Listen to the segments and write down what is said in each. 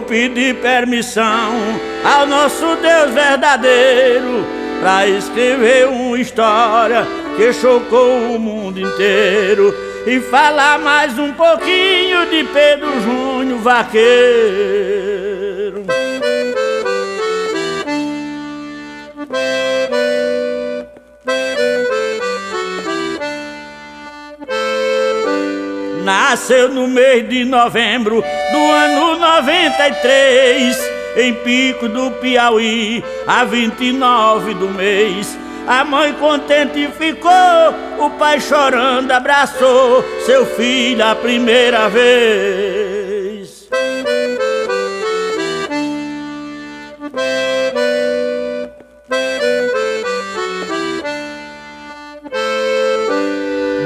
pedi permissão ao nosso Deus verdadeiro pra escrever uma história que chocou o mundo inteiro e falar mais um pouquinho de Pedro Júnior vaqueiro. Nasceu no mês de novembro do ano 93, em Pico do Piauí, a 29 do mês. A mãe contente ficou, o pai chorando abraçou seu filho a primeira vez.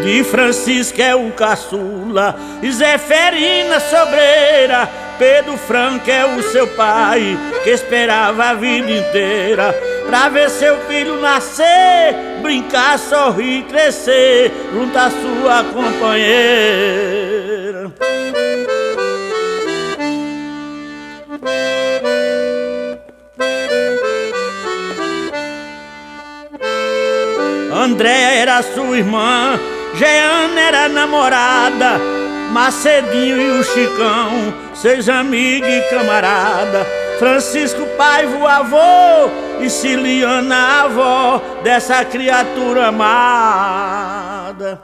De Francisco é o caçula, Zeferina sobreira, Pedro Franco é o seu pai, que esperava a vida inteira pra ver seu filho nascer, brincar, sorrir, crescer junto à sua companheira. Andréia era sua irmã, Jeana era namorada, Macedinho e o Chicão, seus amigos e camarada. Francisco Paivo avô e Ciliana a avó dessa criatura amada.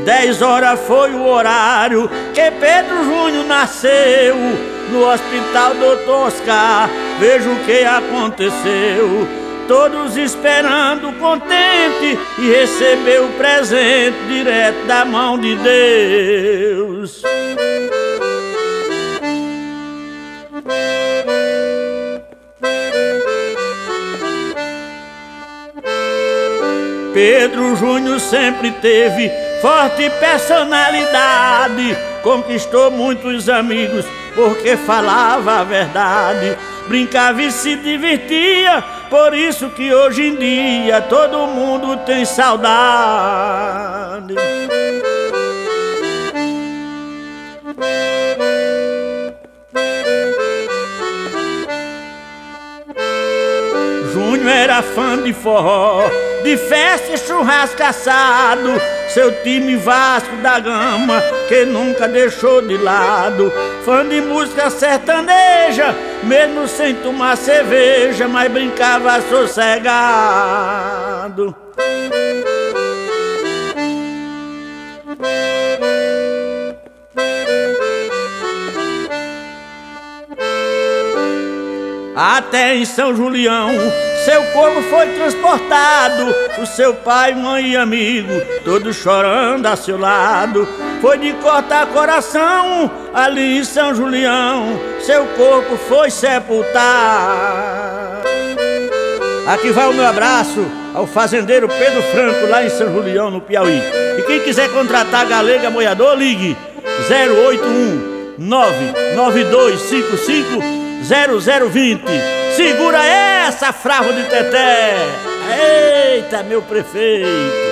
Dez horas foi o horário que Pedro Júnior nasceu. No hospital Dr. Oscar, veja o que aconteceu. Todos esperando contente e receber o presente direto da mão de Deus. Pedro Júnior sempre teve forte personalidade, conquistou muitos amigos porque falava a verdade, brincava e se divertia, por isso que hoje em dia todo mundo tem saudade. Júnior era fã de forró, de festa e churrasco assado, seu time Vasco da Gama, que nunca deixou de lado. Fã de música sertaneja, mesmo sem tomar cerveja, mas brincava sossegado. Até em São Julião seu corpo foi transportado, o seu pai, mãe e amigo, todos chorando a seu lado. Foi de cortar coração, ali em São Julião, seu corpo foi sepultado. Aqui vai o meu abraço ao fazendeiro Pedro Franco, lá em São Julião, no Piauí. E quem quiser contratar Galega Moiador, ligue 081 99255 0020. Segura essa, Fravo de Teté! Eita, meu prefeito!